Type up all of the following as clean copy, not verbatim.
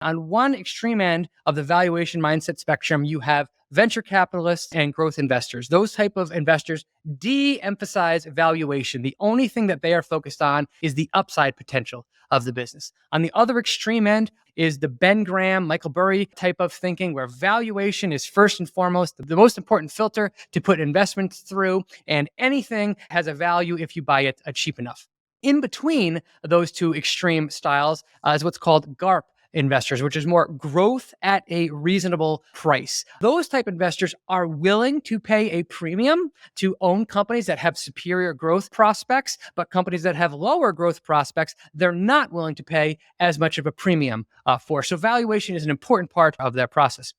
On one extreme end of the valuation mindset spectrum, you have venture capitalists and growth investors. Those type of investors de-emphasize valuation. The only thing that they are focused on is the upside potential of the business. On the other extreme end is the Ben Graham, Michael Burry type of thinking, where valuation is first and foremost the most important filter to put investments through, and anything has a value if you buy it cheap enough. In between those two extreme styles is what's called GARP investors, which is more growth at a reasonable price. Those type investors are willing to pay a premium to own companies that have superior growth prospects, but companies that have lower growth prospects, they're not willing to pay as much of a premium for. So valuation is an important part of that process.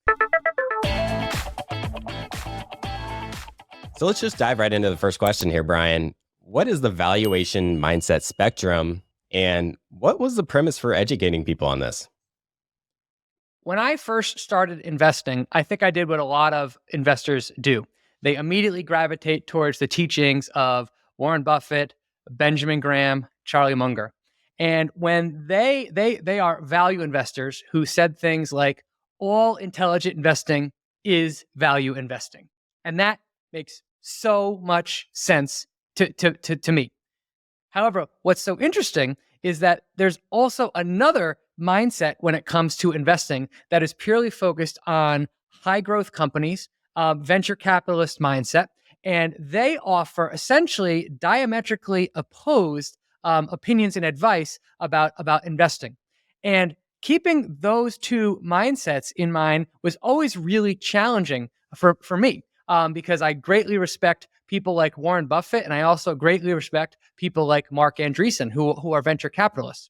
So let's just dive right into the first question here, Brian. What is the valuation mindset spectrum, and what was the premise for educating people on this? When I first started investing, I think I did what a lot of investors do. They immediately gravitate towards the teachings of Warren Buffett, Benjamin Graham, Charlie Munger. And when they are value investors who said things like, all intelligent investing is value investing. And that makes so much sense to me. However, what's so interesting is that there's also another mindset when it comes to investing that is purely focused on high growth companies, venture capitalist mindset, and they offer essentially diametrically opposed opinions and advice about investing. And keeping those two mindsets in mind was always really challenging for me because I greatly respect people like Warren Buffett, and I also greatly respect people like Mark Andreessen, who are venture capitalists.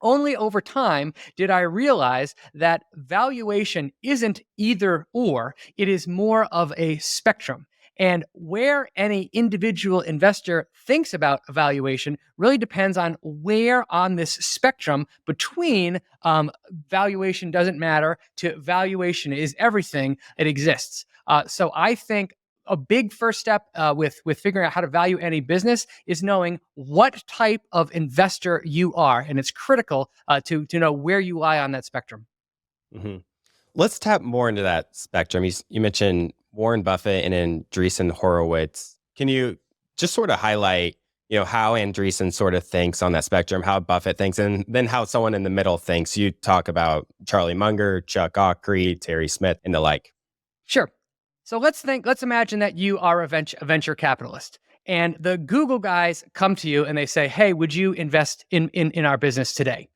Only over time did I realize that valuation isn't either or, it is more of a spectrum. And where any individual investor thinks about valuation really depends on where on this spectrum between valuation doesn't matter to valuation is everything, it exists. So I think a big first step with figuring out how to value any business is knowing what type of investor you are, and it's critical to know where you lie on that spectrum. Mm-hmm. Let's tap more into that spectrum. You mentioned Warren Buffett and Andreessen Horowitz. Can you just sort of highlight, how Andreessen sort of thinks on that spectrum, how Buffett thinks, and then how someone in the middle thinks? You talk about Charlie Munger, Chuck Aukrey, Terry Smith, and the like. Sure. So let's imagine that you are a venture capitalist, and the Google guys come to you and they say, hey, would you invest in our business today?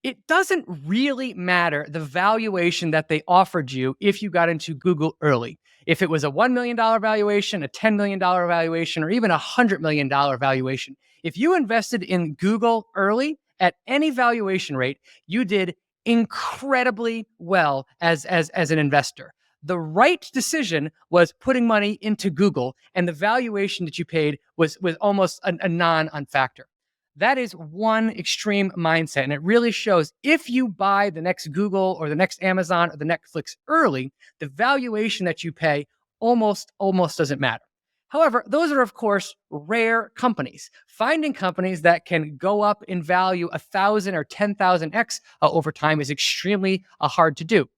It doesn't really matter the valuation that they offered you if you got into Google early. If it was a $1 million valuation, a $10 million valuation, or even a $100 million valuation, if you invested in Google early at any valuation rate, you did incredibly well as an investor. The right decision was putting money into Google, and the valuation that you paid was almost a non-factor. That is one extreme mindset, and it really shows if you buy the next Google or the next Amazon or the Netflix early, the valuation that you pay almost doesn't matter. However, those are, of course, rare companies. Finding companies that can go up in value 1,000 or 10,000x over time is extremely hard to do.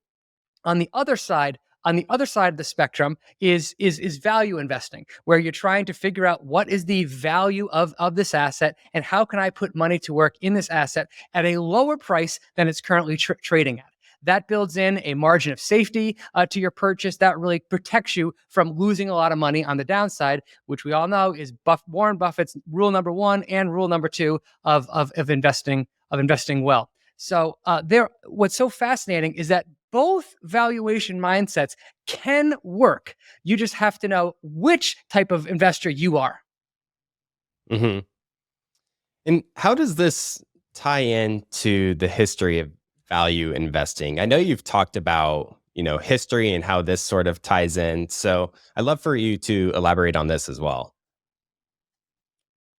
On the other side of the spectrum is value investing, where you're trying to figure out what is the value of this asset and how can I put money to work in this asset at a lower price than it's currently trading at. That builds in a margin of safety to your purchase that really protects you from losing a lot of money on the downside, which we all know is Warren Buffett's rule number one and rule number two of investing well. So what's so fascinating is that both valuation mindsets can work. You just have to know which type of investor you are. Mm-hmm. And how does this tie into the history of value investing? I know you've talked about, history and how this sort of ties in. So I'd love for you to elaborate on this as well.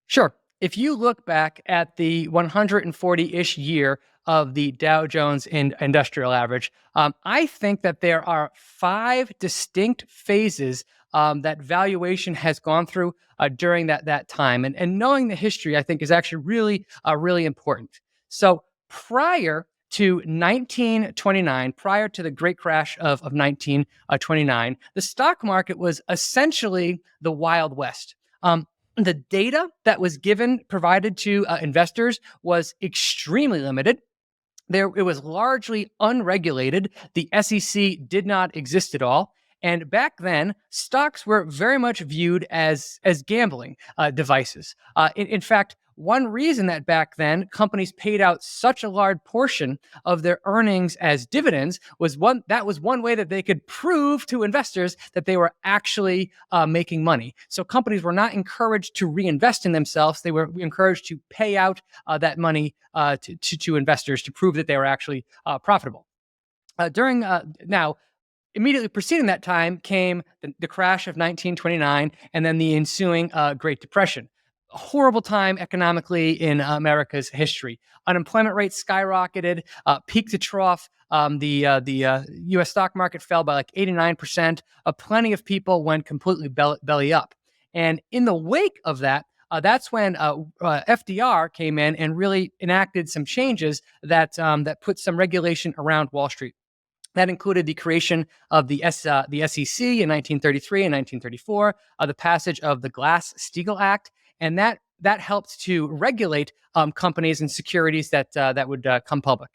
Sure. If you look back at the 140-ish year of the Dow Jones Industrial Average, I think that there are 5 distinct phases that valuation has gone through during that time. And knowing the history, I think, is actually really important. So prior to 1929, prior to the great crash of 1929, the stock market was essentially the Wild West. The data that was provided to investors was extremely limited. It was largely unregulated. The SEC did not exist at all. And back then, stocks were very much viewed as gambling devices. In fact, one reason that back then companies paid out such a large portion of their earnings as dividends was one way that they could prove to investors that they were actually making money. So companies were not encouraged to reinvest in themselves; they were encouraged to pay out that money to investors to prove that they were actually profitable. Now, immediately preceding that time came the crash of 1929 and then the ensuing Great Depression. A horrible time economically in America's history. Unemployment rates skyrocketed, peak to trough. The U.S. stock market fell by like 89%. Plenty of people went completely belly up. And in the wake of that, that's when FDR came in and really enacted some changes that put some regulation around Wall Street. That included the creation of the SEC in 1933 and 1934, the passage of the Glass-Steagall Act, and that helped to regulate companies and securities that would come public.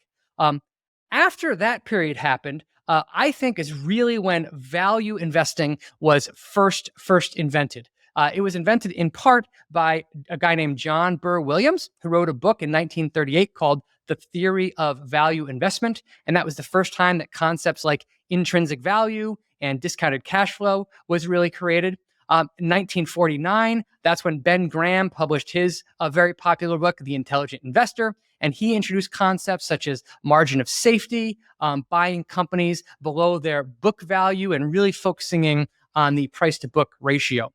After that period happened, I think is really when value investing was first invented. It was invented in part by a guy named John Burr Williams, who wrote a book in 1938 called The Theory of Value Investment. And that was the first time that concepts like intrinsic value and discounted cash flow was really created. In 1949, that's when Ben Graham published his very popular book, The Intelligent Investor. And he introduced concepts such as margin of safety, buying companies below their book value, and really focusing on the price to book ratio.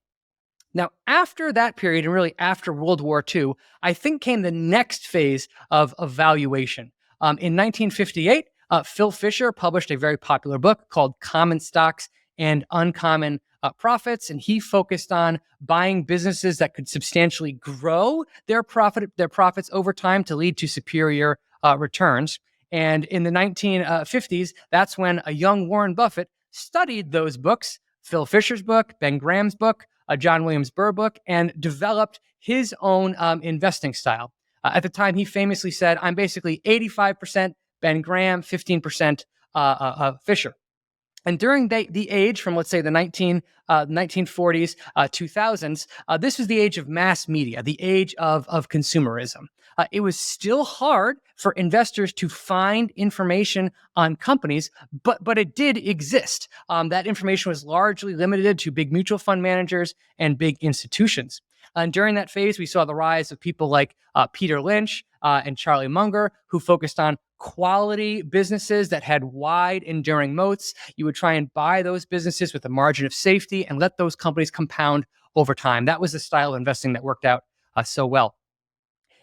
Now, after that period, and really after World War II, I think came the next phase of valuation. In 1958, Phil Fisher published a very popular book called Common Stocks and Uncommon Profits, and he focused on buying businesses that could substantially grow their profits over time to lead to superior returns. And in the 1950s, that's when a young Warren Buffett studied those books, Phil Fisher's book, Ben Graham's book, John Williams Burr book, and developed his own investing style. At the time, he famously said, "I'm basically 85% Ben Graham, 15% Fisher." And during the age from, let's say, the 1940s, 2000s, this was the age of mass media, the age of consumerism. It was still hard for investors to find information on companies, but it did exist. That information was largely limited to big mutual fund managers and big institutions. And during that phase, we saw the rise of people like Peter Lynch and Charlie Munger, who focused on quality businesses that had wide, enduring moats. You would try and buy those businesses with a margin of safety and let those companies compound over time. That was the style of investing that worked out so well.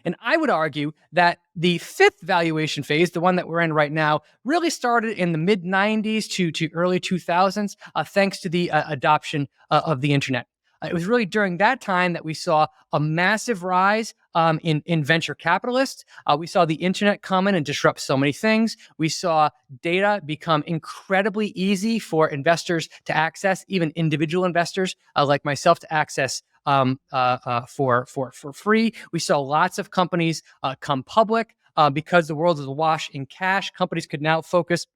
And I would argue that the fifth valuation phase, the one that we're in right now, really started in the mid 90s to early 2000s, thanks to the adoption of the internet. It was really during that time that we saw a massive rise in venture capitalists. We saw the internet come in and disrupt so many things. We saw data become incredibly easy for investors to access, even individual investors like myself to access for free. We saw lots of companies come public because the world is awash in cash. Companies could now focus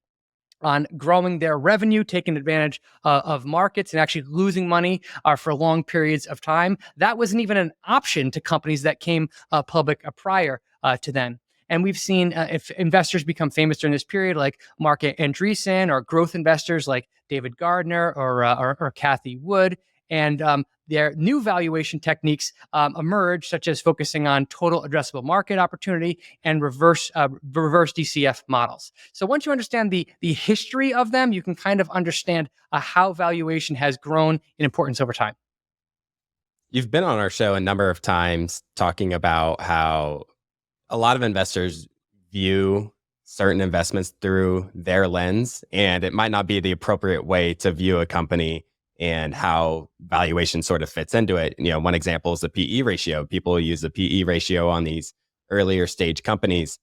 on growing their revenue, taking advantage of markets, and actually losing money for long periods of time. That wasn't even an option to companies that came public prior to then. And we've seen if investors become famous during this period, like Mark Andreessen, or growth investors like David Gardner or Cathie Wood. And their new valuation techniques emerge, such as focusing on total addressable market opportunity and reverse DCF models. So once you understand the history of them, you can kind of understand how valuation has grown in importance over time. You've been on our show a number of times talking about how a lot of investors view certain investments through their lens, and it might not be the appropriate way to view a company and how valuation sort of fits into it. You know, one example is the PE ratio. People use the PE ratio on these earlier stage companies.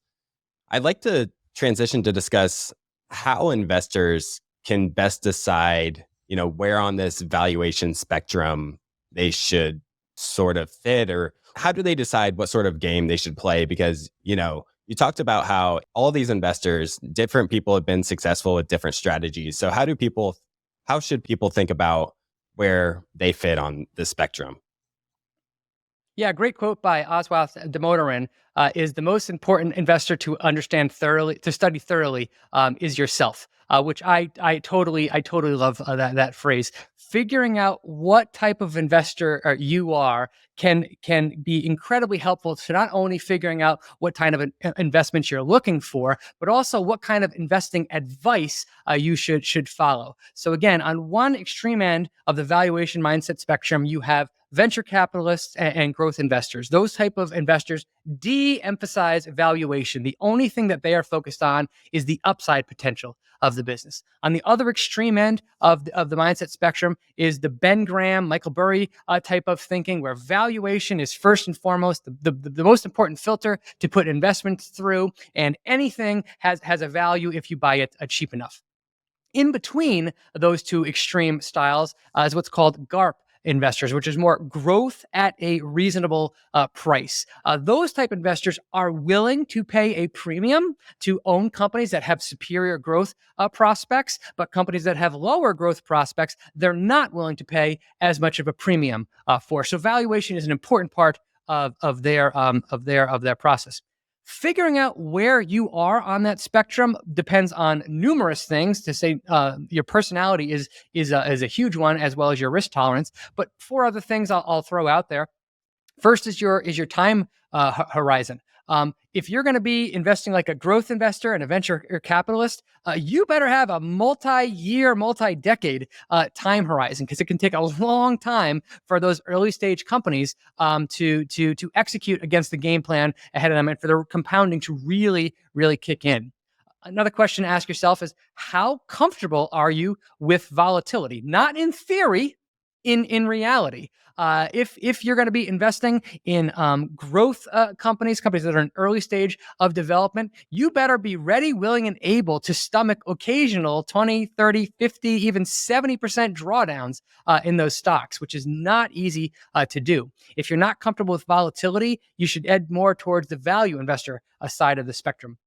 I'd like to transition to discuss how investors can best decide, where on this valuation spectrum they should sort of fit, or how do they decide what sort of game they should play? Because, you talked about how all these investors, different people have been successful with different strategies. So how should people think about where they fit on the spectrum? Yeah, great quote by Oswald de Motorin is the most important investor to understand thoroughly, to study thoroughly, is yourself. Which I totally love that phrase. Figuring out what type of investor you are can be incredibly helpful to not only figuring out what kind of investments you're looking for, but also what kind of investing advice you should follow. So again, on one extreme end of the valuation mindset spectrum, you have venture capitalists and growth investors. Those type of investors de-emphasize valuation. The only thing that they are focused on is the upside potential of the business. On the other extreme end of the mindset spectrum is the Ben Graham, Michael Burry type of thinking, where valuation is first and foremost the most important filter to put investments through, and anything has a value if you buy it cheap enough. In between those two extreme styles is what's called GARP investors, which is more growth at a reasonable price. Those type investors are willing to pay a premium to own companies that have superior growth prospects, but companies that have lower growth prospects, they're not willing to pay as much of a premium for. So valuation is an important part of their process. Figuring out where you are on that spectrum depends on numerous things. To say your personality is a huge one, as well as your risk tolerance. But four other things I'll throw out there. First is your time horizon. If you're going to be investing like a growth investor and a venture capitalist, you better have a multi-year, multi-decade time horizon, because it can take a long time for those early stage companies to execute against the game plan ahead of them, and for the compounding to really kick in. Another question to ask yourself is, how comfortable are you with volatility? Not in theory, in reality. If you're going to be investing in growth companies that are in early stage of development, you better be ready, willing, and able to stomach occasional 20, 30, 50, even 70% drawdowns in those stocks, which is not easy to do. If you're not comfortable with volatility, you should head more towards the value investor side of the spectrum.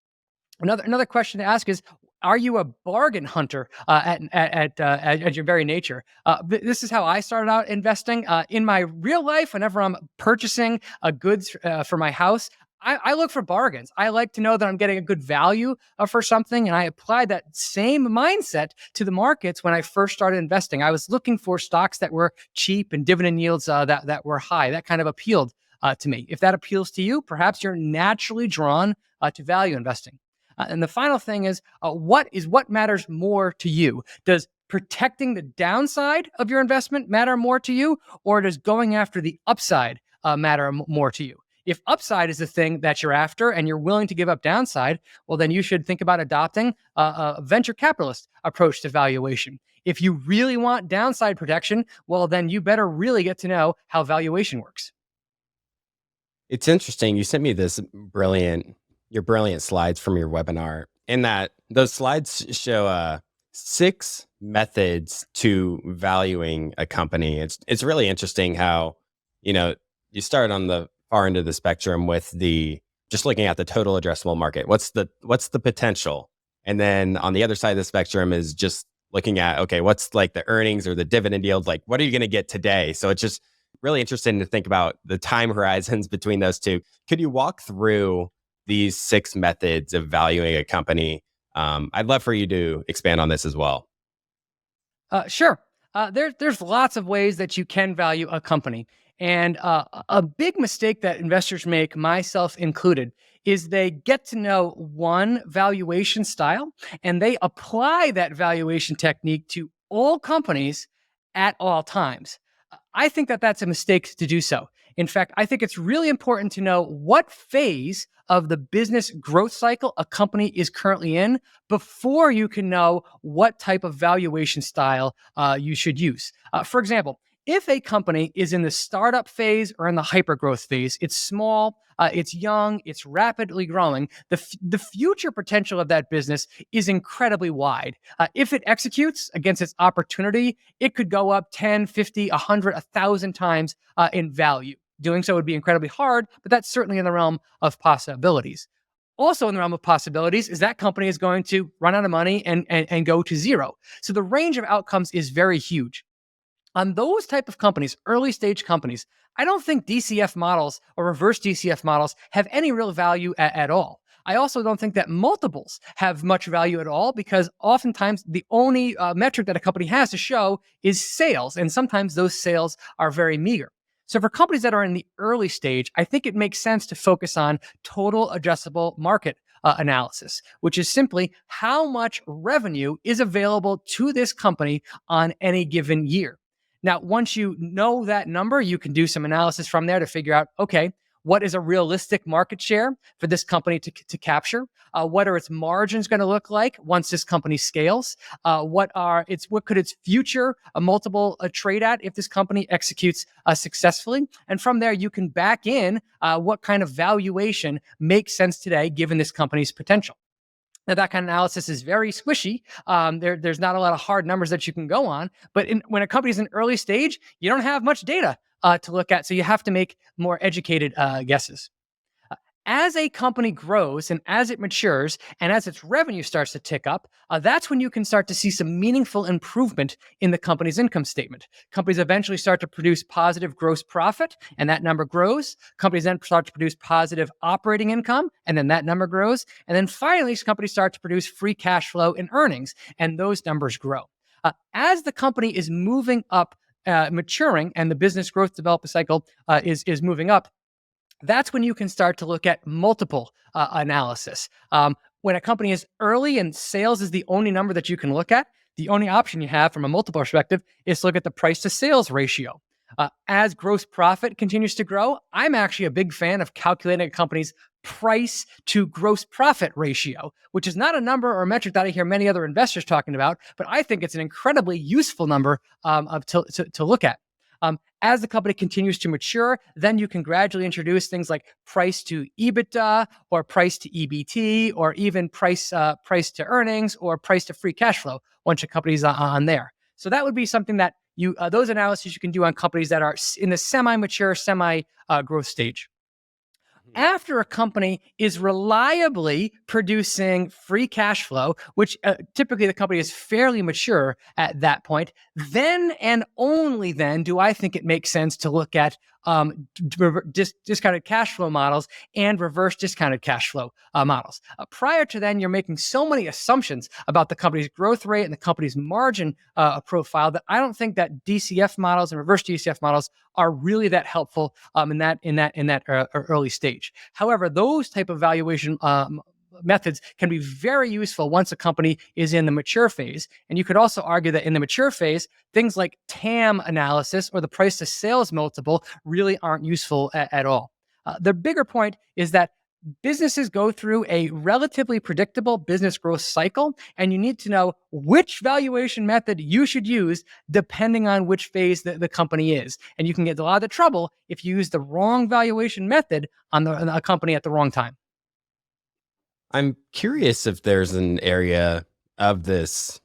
Another question to ask is, are you a bargain hunter at your very nature? This is how I started out investing. In my real life, whenever I'm purchasing goods for my house, I look for bargains. I like to know that I'm getting a good value for something, and I applied that same mindset to the markets when I first started investing. I was looking for stocks that were cheap and dividend yields that were high. That kind of appealed to me. If that appeals to you, perhaps you're naturally drawn to value investing. And the final thing is what matters more to you? Does protecting the downside of your investment matter more to you, or does going after the upside matter more to you? If upside is the thing that you're after and you're willing to give up downside, well, then you should think about adopting a venture capitalist approach to valuation. If you really want downside protection, well, then you better really get to know how valuation works. It's interesting. You sent me your brilliant slides from your webinar, in that those slides show 6 methods to valuing a company. It's really interesting how, you start on the far end of the spectrum with the just looking at the total addressable market. What's the potential? And then on the other side of the spectrum is just looking at, okay, what's like the earnings or the dividend yield? Like, what are you going to get today? So it's just really interesting to think about the time horizons between those two. Could you walk through these 6 methods of valuing a company? I'd love for you to expand on this as well. Sure. There's lots of ways that you can value a company. And a big mistake that investors make, myself included, is they get to know one valuation style and they apply that valuation technique to all companies at all times. I think that that's a mistake to do so. In fact, I think it's really important to know what phase of the business growth cycle a company is currently in before you can know what type of valuation style you should use. For example, if a company is in the startup phase or in the hypergrowth phase, it's small, it's young, it's rapidly growing, the future potential of that business is incredibly wide. If it executes against its opportunity, it could go up 10, 50, 100, 1,000 times in value. Doing so would be incredibly hard, but that's certainly in the realm of possibilities. Also in the realm of possibilities is that company is going to run out of money and go to zero. So the range of outcomes is very huge. On those type of companies, early stage companies, I don't think DCF models or reverse DCF models have any real value at all. I also don't think that multiples have much value at all because oftentimes the only metric that a company has to show is sales, and sometimes those sales are very meager. So for companies that are in the early stage, I think it makes sense to focus on total addressable market analysis, which is simply how much revenue is available to this company on any given year. Now, once you know that number, you can do some analysis from there to figure out, okay, what is a realistic market share for this company to capture? What are its margins going to look like once this company scales? What could its future multiple trade at if this company executes successfully? And from there, you can back in what kind of valuation makes sense today given this company's potential. Now, that kind of analysis is very squishy. There's not a lot of hard numbers that you can go on. But when a company's in early stage, you don't have much data to look at. So you have to make more educated guesses. As a company grows and as it matures and as its revenue starts to tick up, that's when you can start to see some meaningful improvement in the company's income statement. Companies eventually start to produce positive gross profit, and that number grows. Companies then start to produce positive operating income, and then that number grows. And then finally, companies start to produce free cash flow and earnings, and those numbers grow. As the company is moving up, maturing, and the business growth development cycle is moving up, that's when you can start to look at multiple analysis. When a company is early and sales is the only number that you can look at, the only option you have from a multiple perspective is to look at the price to sales ratio. As gross profit continues to grow, I'm actually a big fan of calculating a company's price to gross profit ratio, which is not a number or a metric that I hear many other investors talking about, but I think it's an incredibly useful number to look at. As the company continues to mature, then you can gradually introduce things like price to EBITDA or price to EBT or even price to earnings or price to free cash flow once your company's on there. So that would be something that those analyses you can do on companies that are in the semi-mature, semi-growth stage. After a company is reliably producing free cash flow, which typically the company is fairly mature at that point, then and only then do I think it makes sense to look at discounted cash flow models and reverse discounted cash flow models. Prior to then, you're making so many assumptions about the company's growth rate and the company's margin profile that I don't think that DCF models and reverse DCF models are really that helpful in that early stage. However, those type of valuation methods can be very useful once a company is in the mature phase. And you could also argue that in the mature phase, things like TAM analysis or the price to sales multiple really aren't useful at all. The bigger point is that businesses go through a relatively predictable business growth cycle, and you need to know which valuation method you should use depending on which phase the company is. And you can get a lot of trouble if you use the wrong valuation method on a company at the wrong time. I'm curious if there's an area of this,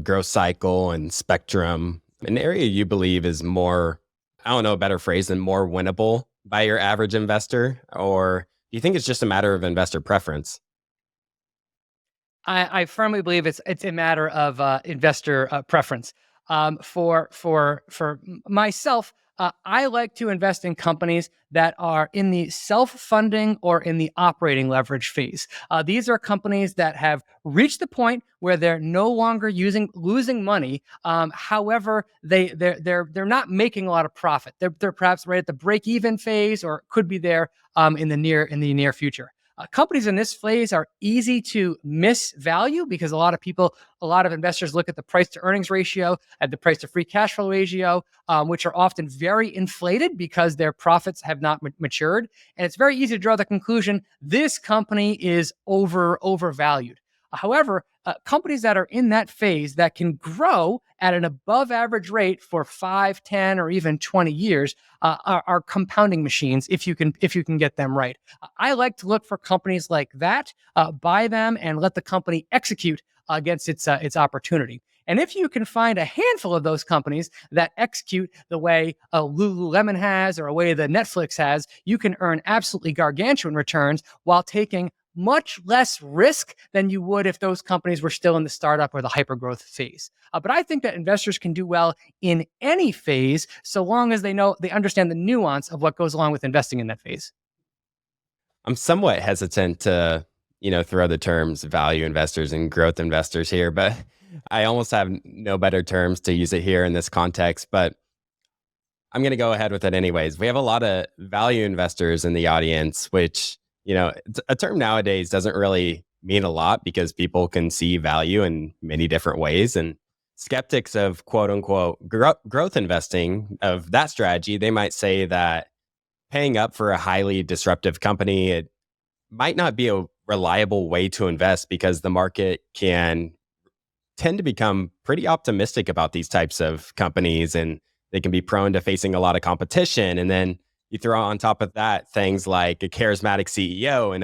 growth cycle and spectrum, an area you believe is more, I don't know a better phrase than more winnable by your average investor, or do you think it's just a matter of investor preference? I firmly believe it's a matter of investor preference. For myself, I like to invest in companies that are in the self-funding or in the operating leverage phase. These are companies that have reached the point where they're no longer losing money. However, they're not making a lot of profit. They're perhaps right at the break-even phase, or could be there in the near future. Companies in this phase are easy to misvalue because a lot of investors look at the price to earnings ratio, at the price to free cash flow ratio, which are often very inflated because their profits have not matured. And it's very easy to draw the conclusion this company is overvalued. However, companies that are in that phase that can grow at an above average rate for 5, 10, or even 20 years are compounding machines if you can get them right. I like to look for companies like that, buy them, and let the company execute against its opportunity. And if you can find a handful of those companies that execute the way Lululemon has or a way that Netflix has, you can earn absolutely gargantuan returns while taking much less risk than you would if those companies were still in the startup or the hypergrowth phase. But I think that investors can do well in any phase so long as they understand the nuance of what goes along with investing in that phase. I'm somewhat hesitant to, throw the terms value investors and growth investors here, but I almost have no better terms to use it here in this context. But I'm going to go ahead with it anyways. We have a lot of value investors in the audience, which, a term nowadays doesn't really mean a lot because people can see value in many different ways. And skeptics of quote unquote growth investing of that strategy, they might say that paying up for a highly disruptive company, it might not be a reliable way to invest because the market can tend to become pretty optimistic about these types of companies, and they can be prone to facing a lot of competition. And then you throw on top of that things like a charismatic CEO and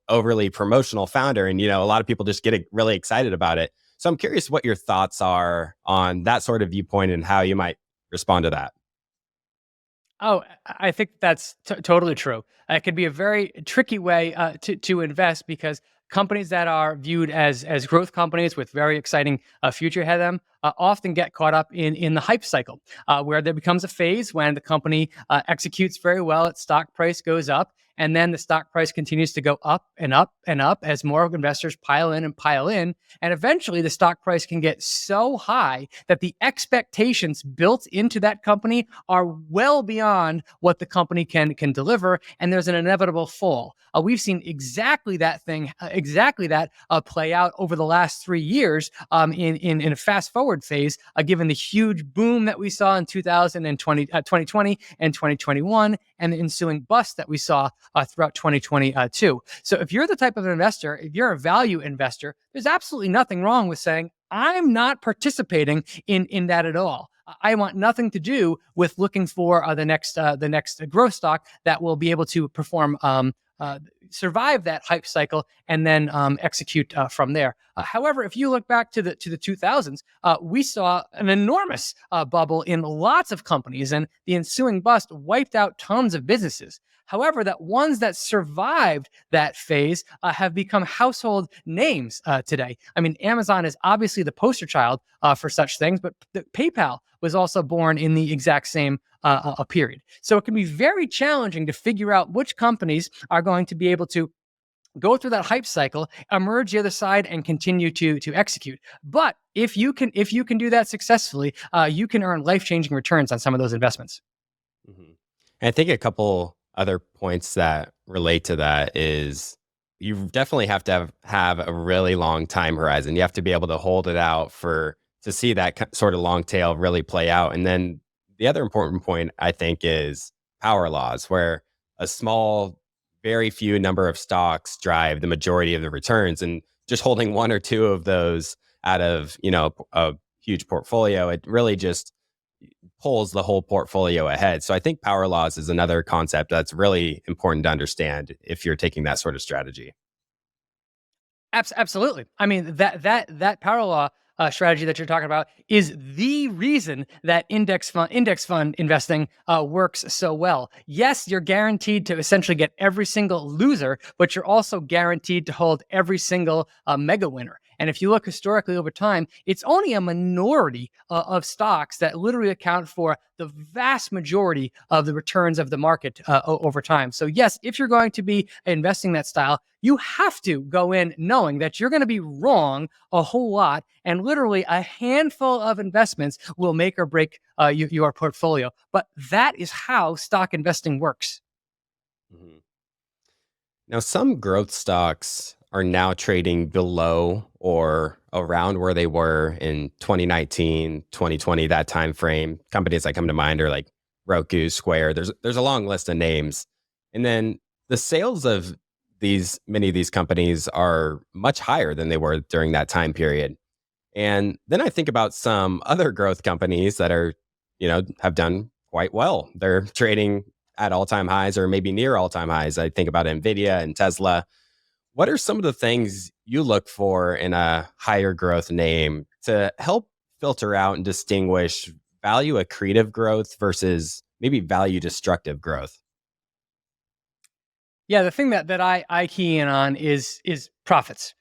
overly promotional founder. And, a lot of people just get really excited about it. So I'm curious what your thoughts are on that sort of viewpoint and how you might respond to that. Oh, I think that's totally true. It could be a very tricky way to invest because companies that are viewed as growth companies with very exciting future ahead of them often get caught up in the hype cycle, where there becomes a phase when the company executes very well, its stock price goes up, and then the stock price continues to go up and up and up as more investors pile in and pile in. And eventually the stock price can get so high that the expectations built into that company are well beyond what the company can deliver. And there's an inevitable fall. We've seen exactly that play out over the last 3 years in a fast forward phase, given the huge boom that we saw in 2020 and 2021 and the ensuing bust that we saw throughout 2022. So if you're the type of investor, if you're a value investor, there's absolutely nothing wrong with saying, I'm not participating in that at all. I want nothing to do with looking for the next growth stock that will be able to perform, survive that hype cycle, and then execute from there. However, if you look back to the 2000s, we saw an enormous bubble in lots of companies, and the ensuing bust wiped out tons of businesses. However, that ones that survived that phase have become household names today. I mean, Amazon is obviously the poster child for such things, but PayPal was also born in the exact same period. So it can be very challenging to figure out which companies are going to be able to go through that hype cycle, emerge the other side, and continue to execute. But if you can do that successfully, you can earn life-changing returns on some of those investments. Mm-hmm. And I think a couple other points that relate to that is you definitely have to have a really long time horizon. You have to be able to hold it out to see that sort of long tail really play out. And then the other important point, I think, is power laws, where a small, very few number of stocks drive the majority of the returns. And just holding one or two of those out of, a huge portfolio, it really just pulls the whole portfolio ahead. So I think power laws is another concept that's really important to understand if you're taking that sort of strategy. Absolutely. I mean, that power law strategy that you're talking about is the reason that index fund investing works so well. Yes, you're guaranteed to essentially get every single loser, but you're also guaranteed to hold every single mega winner. And if you look historically over time, it's only a minority of stocks that literally account for the vast majority of the returns of the market over time. So yes, if you're going to be investing that style, you have to go in knowing that you're going to be wrong a whole lot, and literally a handful of investments will make or break your portfolio. But that is how stock investing works. Mhm. Now, some growth stocks are now trading below or around where they were in 2019, 2020, that time frame. Companies that come to mind are like Roku, Square. There's a long list of names. And then the sales of many of these companies are much higher than they were during that time period. And then I think about some other growth companies that are, have done quite well. They're trading at all-time highs or maybe near all-time highs. I think about Nvidia and Tesla. What are some of the things you look for in a higher growth name to help filter out and distinguish value accretive growth versus maybe value destructive growth? Yeah, the thing that I key in on is profits.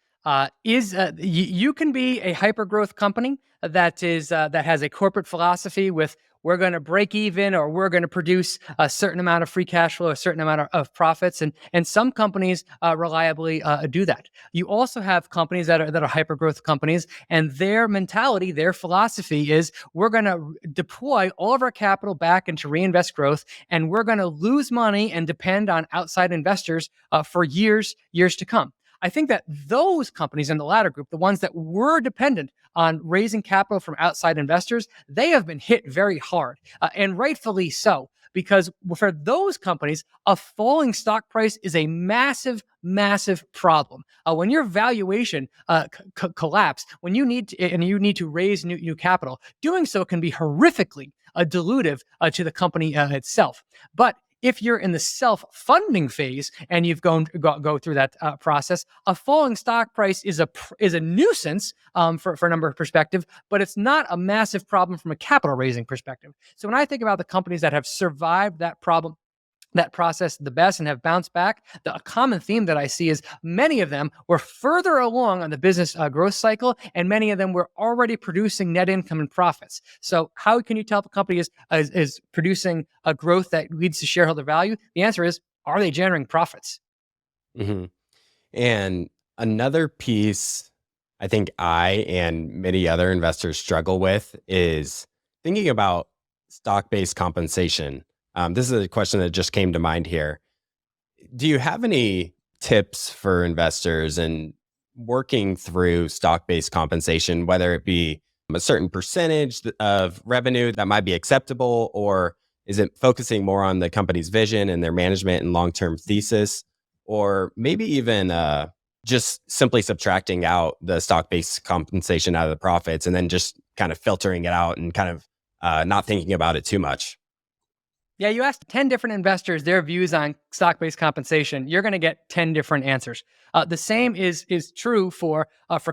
You can be a hyper growth company that has a corporate philosophy with we're going to break even or we're going to produce a certain amount of free cash flow, a certain amount of profits, and some companies reliably do that. You also have companies that are hyper growth companies, and their mentality, their philosophy is we're going to deploy all of our capital back into reinvest growth, and we're going to lose money and depend on outside investors for years to come. I think that those companies in the latter group, the ones that were dependent on raising capital from outside investors, they have been hit very hard, and rightfully so. Because for those companies, a falling stock price is a massive, massive problem. When your valuation collapse, when you need to raise new capital, doing so can be horrifically dilutive to the company itself. But if you're in the self-funding phase and you've go through that process, a falling stock price is a nuisance for a number of perspectives, but it's not a massive problem from a capital raising perspective. So when I think about the companies that have survived that problem, that process the best and have bounced back, the common theme that I see is many of them were further along on the business growth cycle, and many of them were already producing net income and profits. So how can you tell if a company is producing a growth that leads to shareholder value? The answer is, are they generating profits? hmm And another piece I think I and many other investors struggle with is thinking about stock based compensation. This is a question that just came to mind here. Do you have any tips for investors in working through stock based compensation, whether it be a certain percentage of revenue that might be acceptable, or is it focusing more on the company's vision and their management and long term thesis, or maybe even just simply subtracting out the stock based compensation out of the profits and then just kind of filtering it out and kind of not thinking about it too much? Yeah, you asked 10 different investors their views on stock-based compensation. You're going to get 10 different answers. The same is true for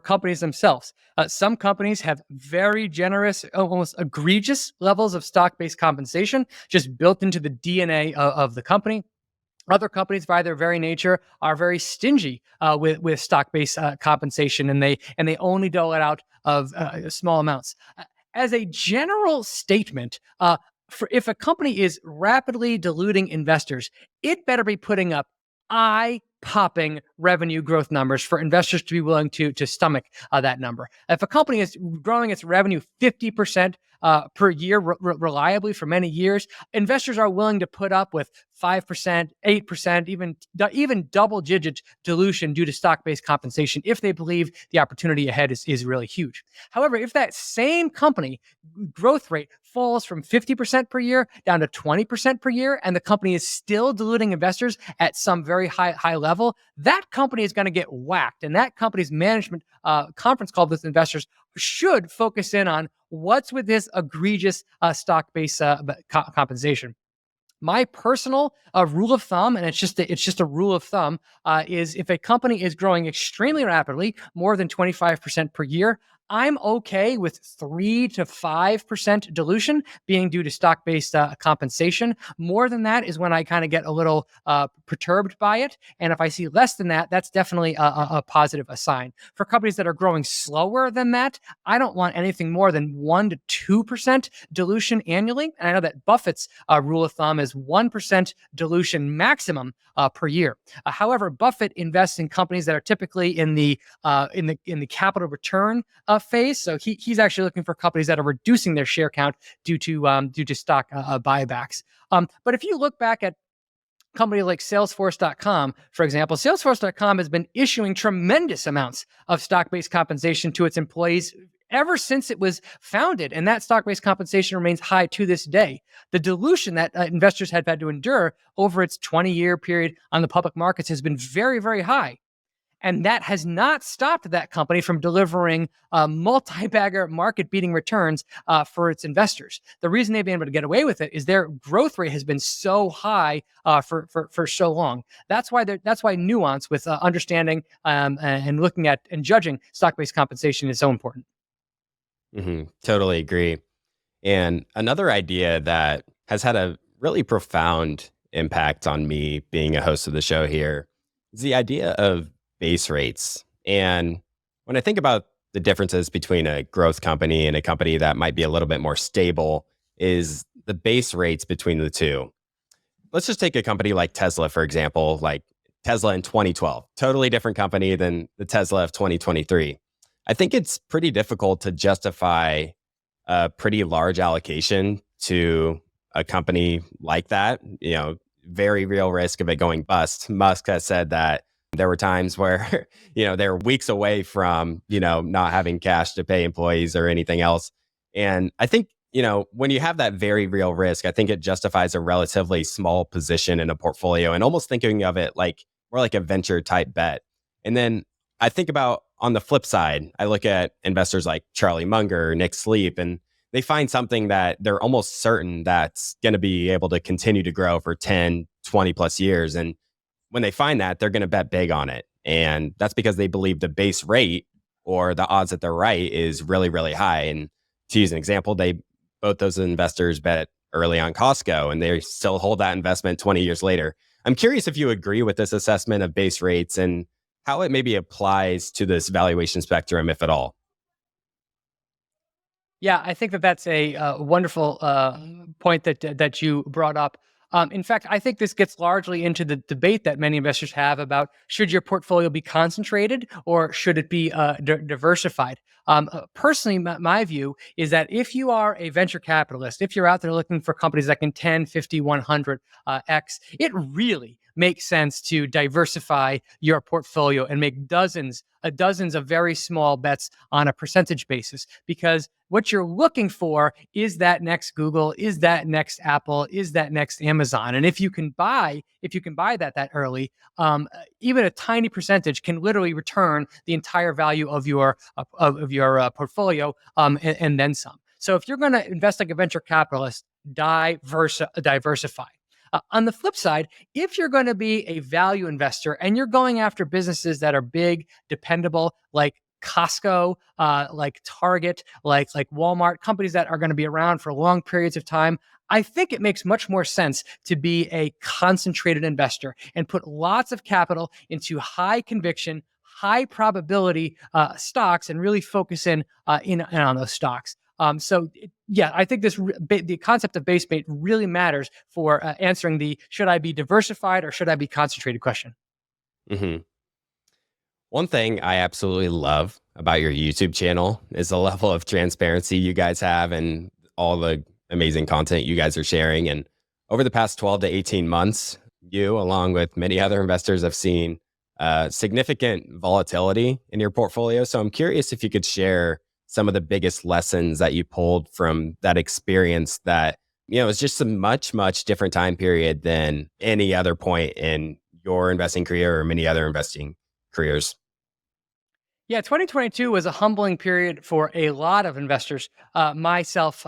companies themselves. Some companies have very generous, almost egregious levels of stock-based compensation just built into the DNA of the company. Other companies, by their very nature, are very stingy with stock-based compensation, and they only dole it out of small amounts. As a general statement, if a company is rapidly diluting investors, it better be putting up eye-popping revenue growth numbers for investors to be willing to stomach that number. If a company is growing its revenue 50% per year reliably for many years, investors are willing to put up with 5%, 8%, even double-digit dilution due to stock-based compensation if they believe the opportunity ahead is really huge. However, if that same company growth rate falls from 50% per year down to 20% per year, and the company is still diluting investors at some very high level, that company is going to get whacked. And that company's management conference call with investors should focus in on what's with this egregious stock-based compensation. My personal rule of thumb, and it's just a rule of thumb, is if a company is growing extremely rapidly, more than 25% per year, I'm okay with 3 to 5% dilution being due to stock-based compensation. More than that is when I kind of get a little perturbed by it. And if I see less than that, that's definitely a positive sign. For companies that are growing slower than that, I don't want anything more than 1 to 2% dilution annually. And I know that Buffett's rule of thumb is 1% dilution maximum per year. However, Buffett invests in companies that are typically in the capital return phase. So he's actually looking for companies that are reducing their share count due to stock buybacks. But if you look back at company like Salesforce.com, for example, Salesforce.com has been issuing tremendous amounts of stock-based compensation to its employees ever since it was founded, and that stock-based compensation remains high to this day. The dilution that investors have had to endure over its 20-year period on the public markets has been very, very high. And that has not stopped that company from delivering multi-bagger market-beating returns for its investors. The reason they've been able to get away with it is their growth rate has been so high for so long. That's why nuance with understanding and looking at and judging stock-based compensation is so important. Totally agree. And another idea that has had a really profound impact on me being a host of the show here is the idea of base rates. And when I think about the differences between a growth company and a company that might be a little bit more stable, is the base rates between the two. Let's just take a company like Tesla, for example, like Tesla in 2012, totally different company than the Tesla of 2023. I think it's pretty difficult to justify a pretty large allocation to a company like that. Very real risk of it going bust. Musk has said that there were times where, they're weeks away from, not having cash to pay employees or anything else. And I think, when you have that very real risk, I think it justifies a relatively small position in a portfolio and almost thinking of it like more like a venture type bet. And then I think about on the flip side, I look at investors like Charlie Munger, Nick Sleep, and they find something that they're almost certain that's going to be able to continue to grow for 10, 20 plus years. And when they find that, they're going to bet big on it. And that's because they believe the base rate or the odds that they're right is really, really high. And to use an example, both those investors bet early on Costco and they still hold that investment 20 years later. I'm curious if you agree with this assessment of base rates and how it maybe applies to this valuation spectrum, if at all. Yeah, I think that's a wonderful point that you brought up. In fact, I think this gets largely into the debate that many investors have about should your portfolio be concentrated or should it be diversified. Personally, my view is that if you are a venture capitalist, if you're out there looking for companies that can 10, 50, 100 X, it really makes sense to diversify your portfolio and make dozens of very small bets on a percentage basis, because what you're looking for is that next Google, is that next Apple, is that next Amazon. And if you can buy that early, even a tiny percentage can literally return the entire value of your portfolio, and then some. So if you're going to invest like a venture capitalist, diversify. On the flip side, if you're going to be a value investor and you're going after businesses that are big, dependable, like Costco, like Target, like Walmart, companies that are going to be around for long periods of time, I think it makes much more sense to be a concentrated investor and put lots of capital into high conviction, high probability stocks and really focus in on those stocks. I think the concept of base rate really matters for answering the should I be diversified or should I be concentrated question. hmm One thing I absolutely love about your YouTube channel is the level of transparency you guys have and all the amazing content you guys are sharing. And over the past 12 to 18 months, you, along with many other investors, have seen significant volatility in your portfolio. So I'm curious if you could share some of the biggest lessons that you pulled from that experience that, it's just a much, much different time period than any other point in your investing career or many other investing careers. Yeah, 2022 was a humbling period for a lot of investors, myself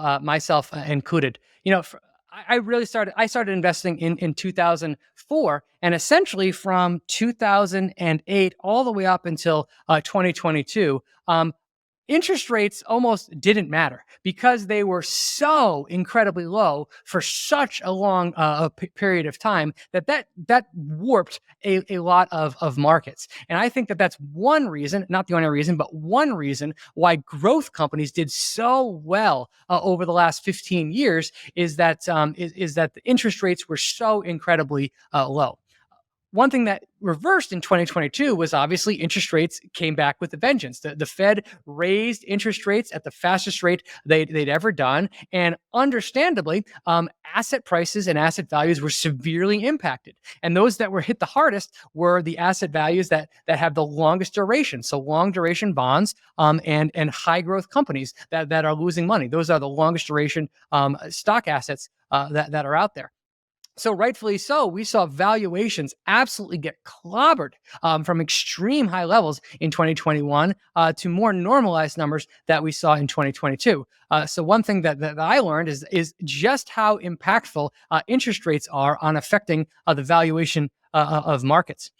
included. I started investing in 2004, and essentially from 2008 all the way up until 2022. Interest rates almost didn't matter because they were so incredibly low for such a long period of time that warped a lot of markets. And I think that's one reason, not the only reason, but one reason why growth companies did so well over the last 15 years is that the interest rates were so incredibly low. one thing that reversed in 2022 was obviously interest rates came back with a vengeance. The Fed raised interest rates at the fastest rate they'd ever done. And understandably, asset prices and asset values were severely impacted. And those that were hit the hardest were the asset values that have the longest duration. So long duration bonds and high growth companies that are losing money. Those are the longest duration stock assets that are out there. So rightfully so, we saw valuations absolutely get clobbered from extreme high levels in 2021 to more normalized numbers that we saw in 2022. So one thing that I learned is just how impactful interest rates are on affecting the valuation of markets.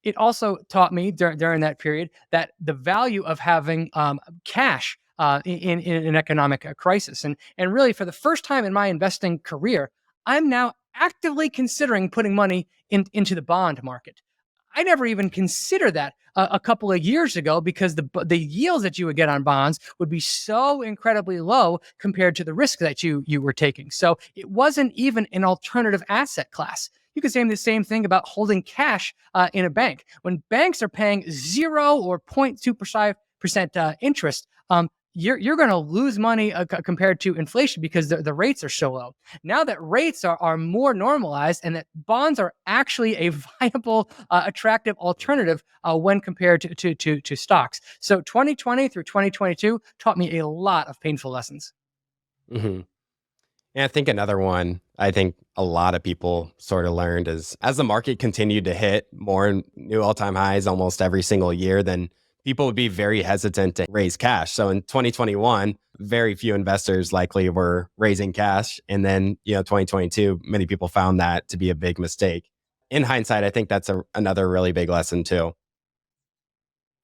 It also taught me during that period that the value of having cash in an economic crisis. And really, for the first time in my investing career, I'm now actively considering putting money into the bond market. I never even considered that a couple of years ago because the yields that you would get on bonds would be so incredibly low compared to the risk that you were taking. So it wasn't even an alternative asset class. You could say the same thing about holding cash in a bank. When banks are paying 0 or 0.2% interest, you're going to lose money compared to inflation because the rates are so low. Now that rates are more normalized and that bonds are actually a viable, attractive alternative when compared to stocks. So 2020 through 2022 taught me a lot of painful lessons. Mm-hmm. And I think another one I think a lot of people sort of learned is as the market continued to hit more new all-time highs almost every single year, then people would be very hesitant to raise cash. So in 2021, very few investors likely were raising cash. And then, 2022, many people found that to be a big mistake. In hindsight, I think that's another really big lesson too.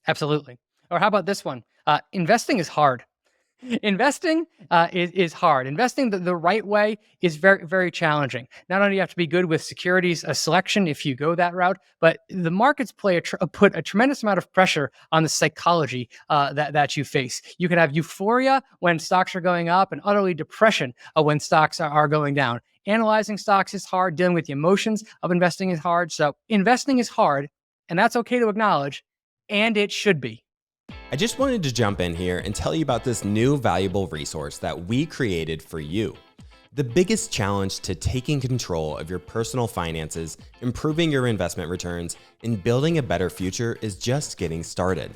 Absolutely. Or how about this one? Investing is hard. Investing is hard. Investing the right way is very, very challenging. Not only do you have to be good with securities selection if you go that route, but the markets put a tremendous amount of pressure on the psychology that you face. You can have euphoria when stocks are going up and utterly depression when stocks are going down. Analyzing stocks is hard. Dealing with the emotions of investing is hard. So investing is hard, and that's okay to acknowledge, and it should be. I just wanted to jump in here and tell you about this new valuable resource that we created for you. The biggest challenge to taking control of your personal finances, improving your investment returns, and building a better future is just getting started.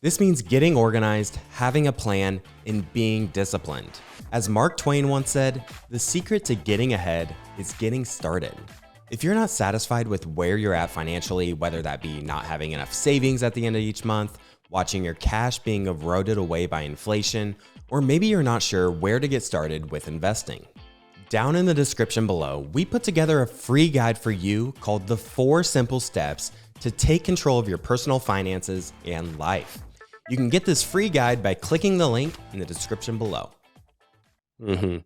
This means getting organized, having a plan, and being disciplined. As Mark Twain once said, the secret to getting ahead is getting started. If you're not satisfied with where you're at financially, whether that be not having enough savings at the end of each month, watching your cash being eroded away by inflation, or maybe you're not sure where to get started with investing. Down in the description below, we put together a free guide for you called The 4 Simple Steps to Take Control of Your Personal Finances and Life. You can get this free guide by clicking the link in the description below. Mm-hmm.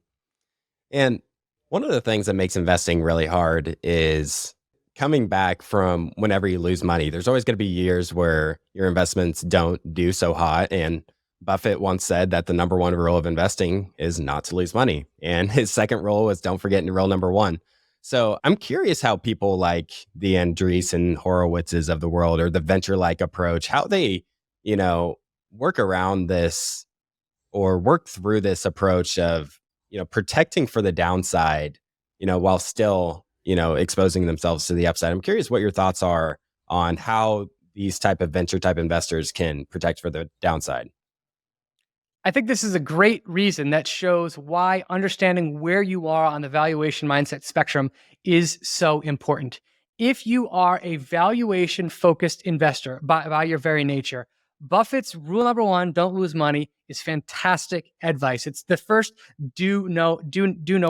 And one of the things that makes investing really hard is coming back from whenever you lose money. There's always going to be years where your investments don't do so hot. And Buffett once said that the number one rule of investing is not to lose money. And his second rule was don't forget rule number one. So I'm curious how people like the Andreessen Horowitzes of the world or the venture-like approach, how they, work around this or work through this approach of, protecting for the downside, while still exposing themselves to the upside. I'm curious what your thoughts are on how these type of venture type investors can protect for the downside. I think this is a great reason that shows why understanding where you are on the valuation mindset spectrum is so important. If you are a valuation focused investor by your very nature, Buffett's rule number 1, don't lose money, is fantastic advice. It's the first do no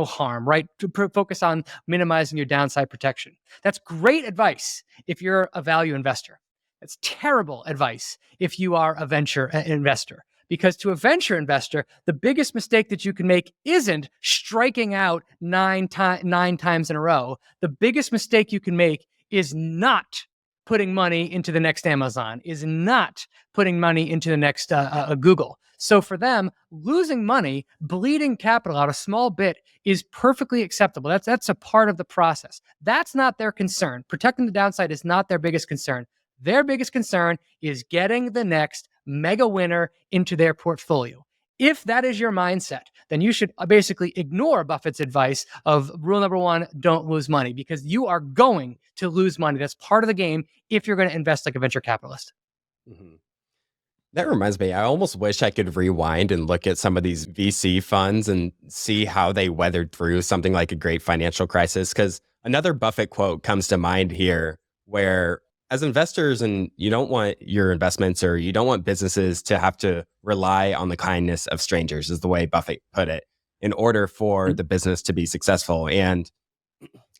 harm, right? Focus on minimizing your downside protection. That's great advice if you're a value investor. That's terrible advice if you are a venture investor. Because to a venture investor, the biggest mistake that you can make isn't striking out nine times in a row. The biggest mistake you can make is not putting money into the next Amazon, is not putting money into the next Google. So for them, losing money, bleeding capital out a small bit is perfectly acceptable. That's a part of the process. That's not their concern. Protecting the downside is not their biggest concern. Their biggest concern is getting the next mega winner into their portfolio. If that is your mindset, then you should basically ignore Buffett's advice of rule number one, don't lose money, because you are going to lose money. That's part of the game if you're going to invest like a venture capitalist. Mhm. That reminds me, I almost wish I could rewind and look at some of these VC funds and see how they weathered through something like a great financial crisis. Because another Buffett quote comes to mind here where, as investors, and you don't want your investments or you don't want businesses to have to rely on the kindness of strangers, is the way Buffett put it, in order for the business to be successful. And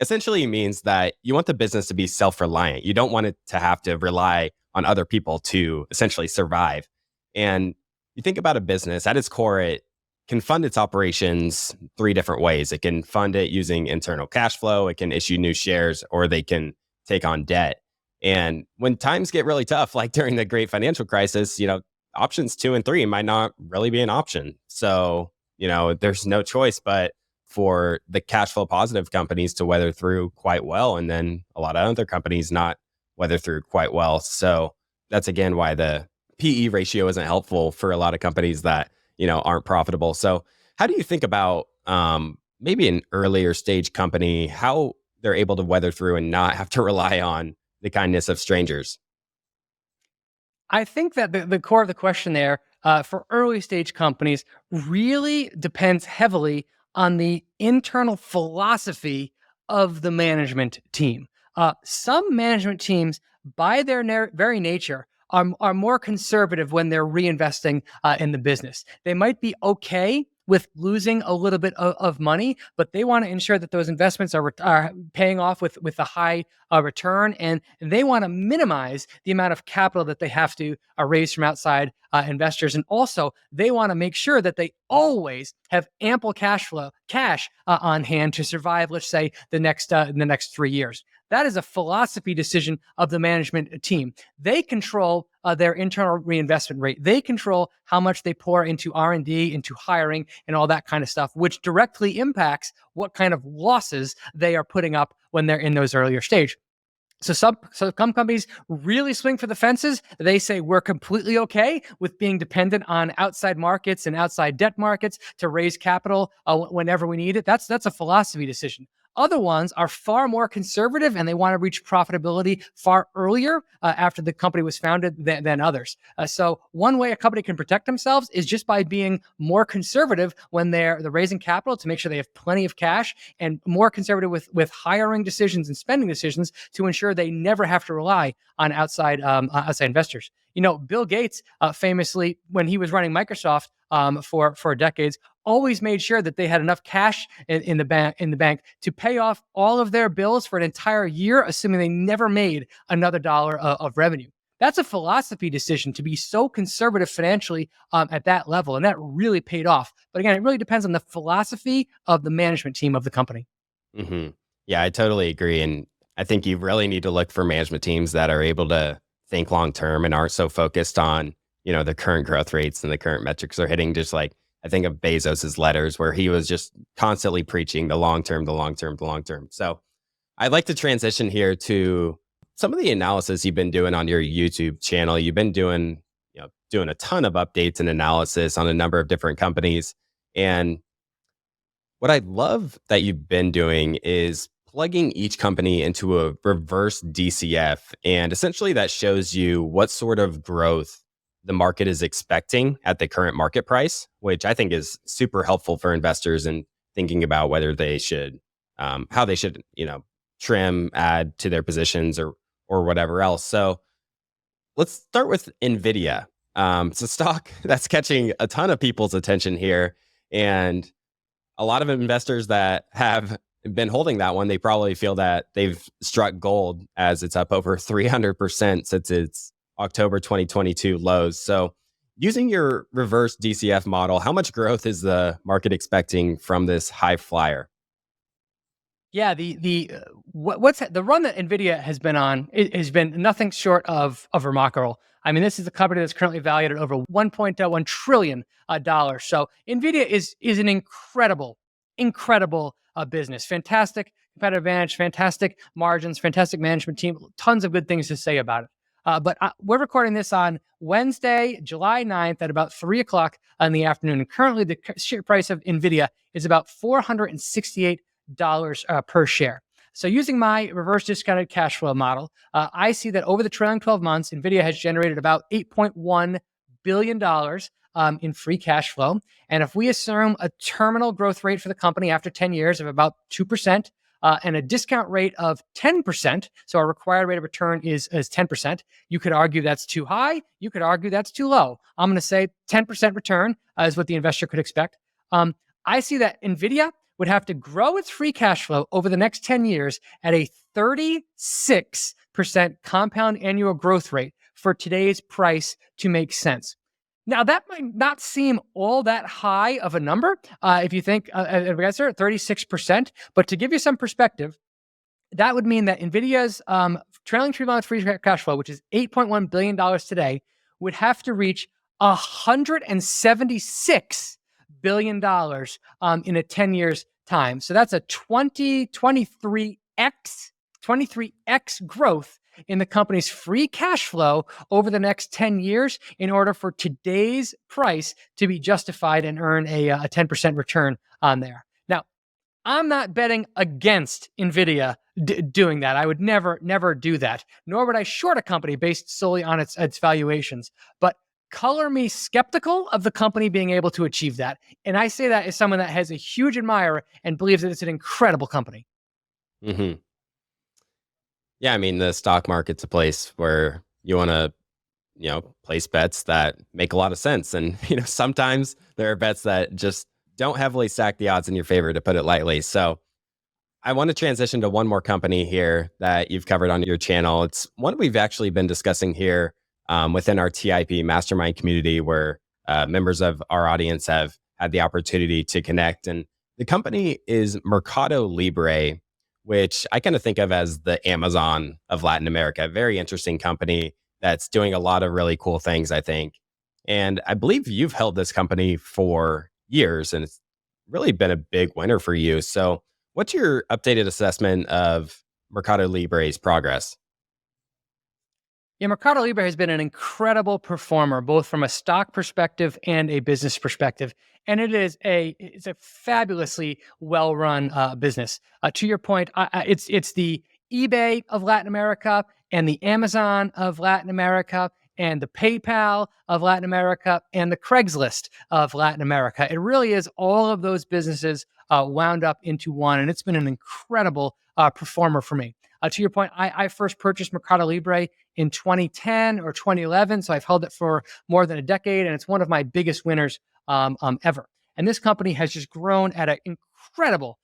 essentially, it means that you want the business to be self-reliant. You don't want it to have to rely on other people to essentially survive. And you think about a business, at its core, it can fund its operations three different ways. It can fund it using internal cash flow, it can issue new shares, or they can take on debt. And when times get really tough, like during the great financial crisis, options 2 and 3 might not really be an option. So, there's no choice but for the cash flow positive companies to weather through quite well, and then a lot of other companies not weather through quite well. So that's again why the PE ratio isn't helpful for a lot of companies that aren't profitable. So how do you think about maybe an earlier stage company, how they're able to weather through and not have to rely on the kindness of strangers? I think that the core of the question there for early stage companies really depends heavily on the internal philosophy of the management team. Some management teams, by their very nature, are more conservative when they're reinvesting in the business. They might be okay with losing a little bit of money, but they want to ensure that those investments are paying off with a high return, and they want to minimize the amount of capital that they have to raise from outside investors. And also, they want to make sure that they always have ample cash on hand to survive, let's say, the next 3 years. That is a philosophy decision of the management team. They control their internal reinvestment rate. They control how much they pour into R&D, into hiring, and all that kind of stuff, which directly impacts what kind of losses they are putting up when they're in those earlier stage. So some companies really swing for the fences. They say we're completely okay with being dependent on outside markets and outside debt markets to raise capital whenever we need it. That's a philosophy decision. Other ones are far more conservative, and they want to reach profitability far earlier after the company was founded than others. So one way a company can protect themselves is just by being more conservative when they're raising capital to make sure they have plenty of cash, and more conservative with hiring decisions and spending decisions to ensure they never have to rely on outside investors. Bill Gates famously, when he was running Microsoft for decades, always made sure that they had enough cash in the bank to pay off all of their bills for an entire year, assuming they never made another dollar of revenue. That's a philosophy decision to be so conservative financially at that level, and that really paid off. But again, it really depends on the philosophy of the management team of the company. Mm-hmm. Yeah, I totally agree. And I think you really need to look for management teams that are able to think long term and aren't so focused on the current growth rates and the current metrics they're hitting. Just like I think of Bezos's letters, where he was just constantly preaching the long term, the long term, the long term. So I'd like to transition here to some of the analysis you've been doing on your YouTube channel. You've been doing a ton of updates and analysis on a number of different companies. And what I love that you've been doing is plugging each company into a reverse DCF. And essentially that shows you what sort of growth the market is expecting at the current market price, which I think is super helpful for investors in thinking about whether they should, how they should, trim, add to their positions or whatever else. So let's start with Nvidia. It's a stock that's catching a ton of people's attention here, and a lot of investors that have been holding that one, they probably feel that they've struck gold, as it's up over 300% since its October 2022 lows. So using your reverse DCF model, how much growth is the market expecting from this high flyer? Yeah, what's the run that Nvidia has been on has been nothing short of remarkable. I mean, this is a company that's currently valued at over 1.1 trillion dollars. So Nvidia is an incredible business. Fantastic competitive advantage, fantastic margins, fantastic management team. Tons of good things to say about it. But we're recording this on Wednesday, July 9th at about 3 o'clock in the afternoon. And currently, the share price of Nvidia is about $468 per share. So using my reverse discounted cash flow model, I see that over the trailing 12 months, Nvidia has generated about $8.1 billion in free cash flow. And if we assume a terminal growth rate for the company after 10 years of about 2%, and a discount rate of 10%, so our required rate of return is 10%, you could argue that's too high. You could argue that's too low. I'm going to say 10% return is what the investor could expect. I see that Nvidia would have to grow its free cash flow over the next 10 years at a 36% compound annual growth rate for today's price to make sense. Now, that might not seem all that high of a number if you think, 36%. But to give you some perspective, that would mean that NVIDIA's trailing 3 month free cash flow, which is $8.1 billion today, would have to reach $176 billion in a 10 years time. So that's a 23x growth in the company's free cash flow over the next 10 years in order for today's price to be justified and earn a 10% return on there. Now, I'm not betting against Nvidia doing that. I would never do that, nor would I short a company based solely on its valuations. But color me skeptical of the company being able to achieve that. And I say that as someone that has a huge admirer and believes that it's an incredible company. Mm-hmm. Yeah, I mean, the stock market's a place where you want to, place bets that make a lot of sense. And, sometimes there are bets that just don't heavily stack the odds in your favor, to put it lightly. So I want to transition to one more company here that you've covered on your channel. It's one we've actually been discussing here within our TIP mastermind community, where members of our audience have had the opportunity to connect. And the company is MercadoLibre, which I kind of think of as the Amazon of Latin America. A very interesting company that's doing a lot of really cool things, I think. And I believe you've held this company for years, and it's really been a big winner for you. So what's your updated assessment of MercadoLibre's progress? Yeah, MercadoLibre has been an incredible performer, both from a stock perspective and a business perspective. And it's a fabulously well-run business. To your point, it's the eBay of Latin America and the Amazon of Latin America and the PayPal of Latin America and the Craigslist of Latin America. It really is all of those businesses wound up into one, and it's been an incredible performer for me. To your point, I first purchased MercadoLibre in 2010 or 2011, so I've held it for more than a decade, and it's one of my biggest winners ever. And this company has just grown at an incredible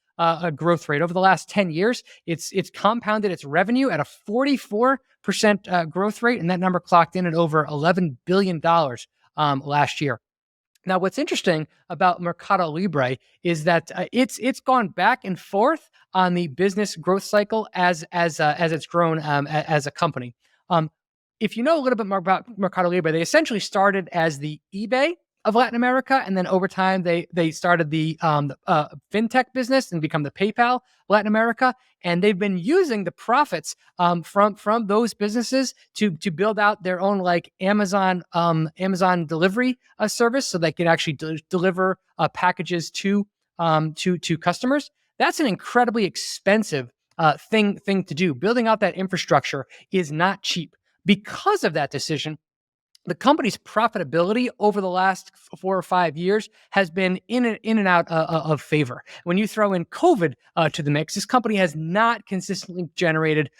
growth rate over the last 10 years. It's compounded its revenue at a 44% growth rate, and that number clocked in at over $11 billion last year. Now, what's interesting about MercadoLibre is that it's gone back and forth on the business growth cycle as it's grown as a company. If you know a little bit more about MercadoLibre, they essentially started as the eBay of Latin America, and then over time they started the fintech business and become the PayPal Latin America, and they've been using the profits from those businesses to build out their own like Amazon delivery service, so they can actually deliver packages to customers. That's an incredibly expensive thing to do. Building out that infrastructure is not cheap. Because of that decision, the company's profitability over the last 4 or 5 years has been in and out of favor. When you throw in COVID to the mix, this company has not consistently generated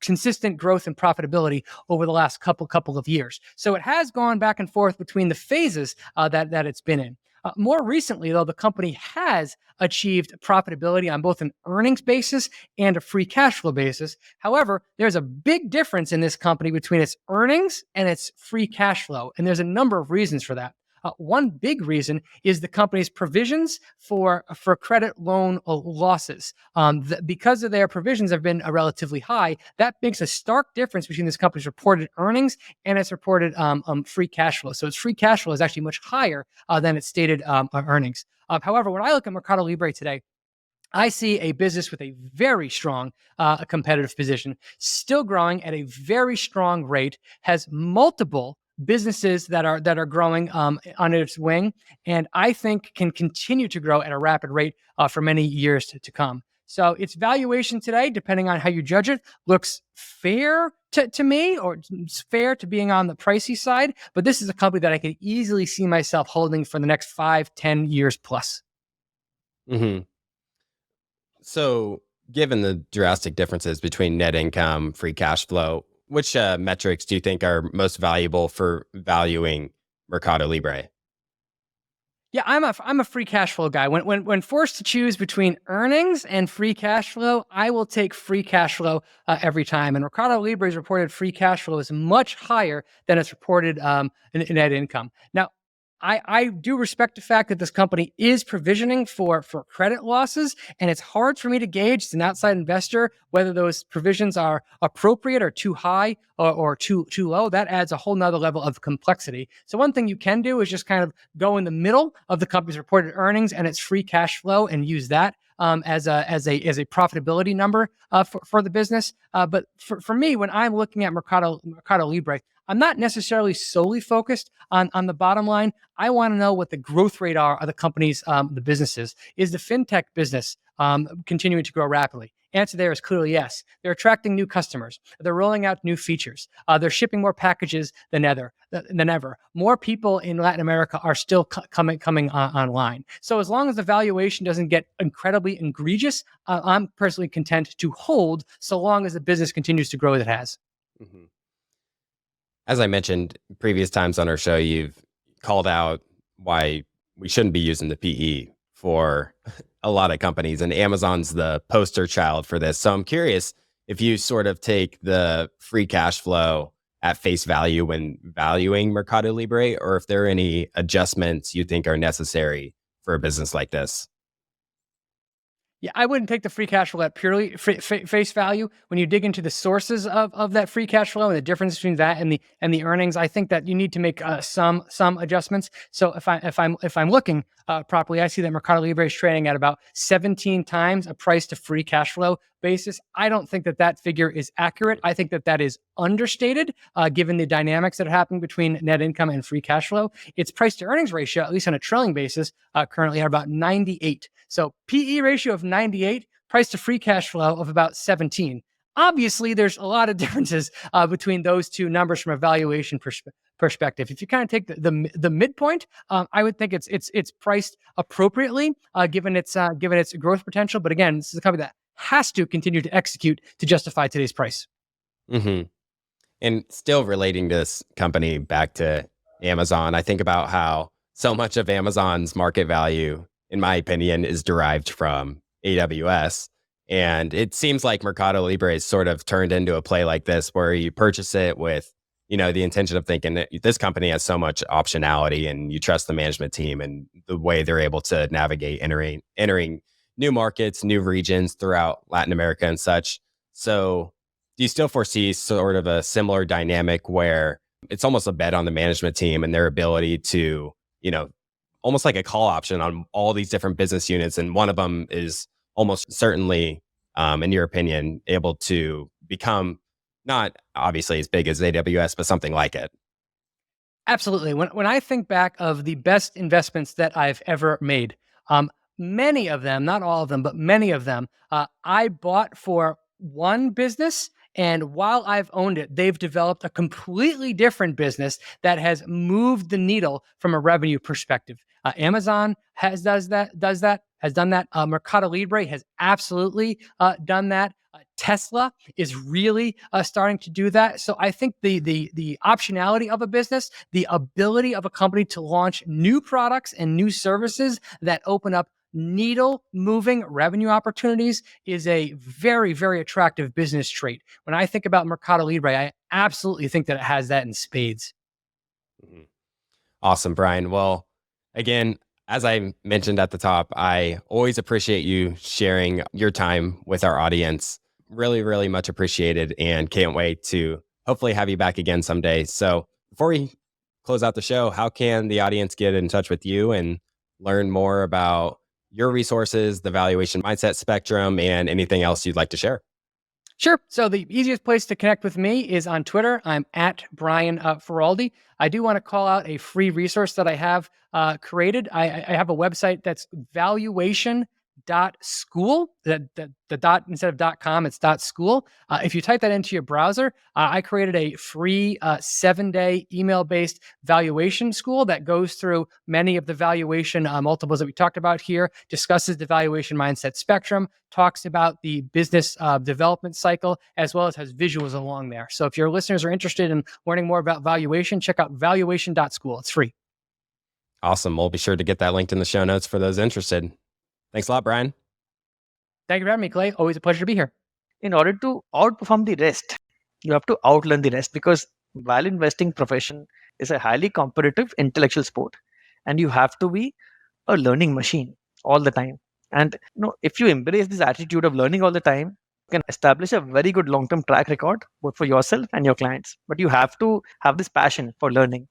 consistent growth and profitability over the last couple of years. So it has gone back and forth between the phases that it's been in. More recently, though, the company has achieved profitability on both an earnings basis and a free cash flow basis. However, there's a big difference in this company between its earnings and its free cash flow, and there's a number of reasons for that. One big reason is the company's provisions for credit loan losses. Because of their provisions have been relatively high, that makes a stark difference between this company's reported earnings and its reported free cash flow. So its free cash flow is actually much higher than its stated earnings. However, when I look at MercadoLibre today, I see a business with a very strong competitive position, still growing at a very strong rate, has multiple businesses that are growing under its wing, and I think can continue to grow at a rapid rate for many years to come. So its valuation today, depending on how you judge it, looks fair to me, or it's fair to being on the pricey side. But this is a company that I could easily see myself holding for the next 5-10 years plus. Hmm. So, given the drastic differences between net income, free cash flow, which metrics do you think are most valuable for valuing Mercado Libre? Yeah, I'm a free cash flow guy. When forced to choose between earnings and free cash flow, I will take free cash flow every time. And Mercado Libre's reported free cash flow is much higher than its reported net income. Now, I do respect the fact that this company is provisioning for credit losses, and it's hard for me to gauge as an outside investor whether those provisions are appropriate or too high or too low. That adds a whole nother level of complexity. So one thing you can do is just kind of go in the middle of the company's reported earnings and its free cash flow and use that as a profitability number for the business. But for me, when I'm looking at Mercado Libre, I'm not necessarily solely focused on the bottom line. I want to know what the growth rate are of the company's the businesses. Is the fintech business continuing to grow rapidly? Answer there is clearly yes. They're attracting new customers. They're rolling out new features. They're shipping more packages than ever. More people in Latin America are still coming online. So as long as the valuation doesn't get incredibly egregious, I'm personally content to hold so long as the business continues to grow as it has. Hmm. As I mentioned previous times on our show, you've called out why we shouldn't be using the PE for a lot of companies, and Amazon's the poster child for this. So I'm curious if you sort of take the free cash flow at face value when valuing Mercado Libre, or if there are any adjustments you think are necessary for a business like this. Yeah, I wouldn't take the free cash flow at purely face value. When you dig into the sources of that free cash flow and the difference between that and the earnings, I think that you need to make some adjustments. So if I'm looking properly, I see that Mercado Libre is trading at about 17 times a price to free cash flow basis. I don't think that figure is accurate. I think that is understated, given the dynamics that are happening between net income and free cash flow. Its price to earnings ratio, at least on a trailing basis, currently at about 98. So PE ratio of 98, price to free cash flow of about 17. Obviously, there's a lot of differences between those two numbers from a valuation perspective. If you kind of take the midpoint, I would think it's priced appropriately given its growth potential. But again, this is a company that has to continue to execute to justify today's price. Hmm. And still relating this company back to Amazon, I think about how so much of Amazon's market value, in my opinion, is derived from AWS. And it seems like Mercado Libre is sort of turned into a play like this, where you purchase it with, the intention of thinking that this company has so much optionality, and you trust the management team and the way they're able to navigate entering new markets, new regions throughout Latin America and such. So do you still foresee sort of a similar dynamic where it's almost a bet on the management team and their ability to, almost like a call option on all these different business units, and one of them is almost certainly, in your opinion, able to become not obviously as big as AWS, but something like it? Absolutely. When I think back of the best investments that I've ever made, many of them, not all of them, but many of them, I bought for one business. And while I've owned it, they've developed a completely different business that has moved the needle from a revenue perspective. Amazon has done that. Mercado Libre has absolutely done that. Tesla is really starting to do that. So I think the optionality of a business, the ability of a company to launch new products and new services that open up needle moving revenue opportunities is a very, very attractive business trait. When I think about Mercado Libre, I absolutely think that it has that in spades. Mhm. Awesome, Brian. Well, again, as I mentioned at the top, I always appreciate you sharing your time with our audience. Really, really much appreciated, and can't wait to hopefully have you back again someday. So before we close out the show, how can the audience get in touch with you and learn more about your resources, the valuation mindset spectrum, and anything else you'd like to share? Sure. So the easiest place to connect with me is on Twitter. I'm at Brian Feroldi. I do want to call out a free resource that I have created. I have a website that's valuation.school. The dot instead of .com, it's .school. If you type that into your browser, I created a free 7-day email-based valuation school that goes through many of the valuation multiples that we talked about here, discusses the valuation mindset spectrum, talks about the business development cycle, as well as has visuals along there. So if your listeners are interested in learning more about valuation, check out valuation.school. It's free. Awesome. We'll be sure to get that linked in the show notes for those interested. Thanks a lot, Brian. Thank you for having me, Clay. Always a pleasure to be here. In order to outperform the rest, you have to outlearn the rest, because value investing profession is a highly competitive intellectual sport, and you have to be a learning machine all the time. And if you embrace this attitude of learning all the time, you can establish a very good long-term track record both for yourself and your clients. But you have to have this passion for learning.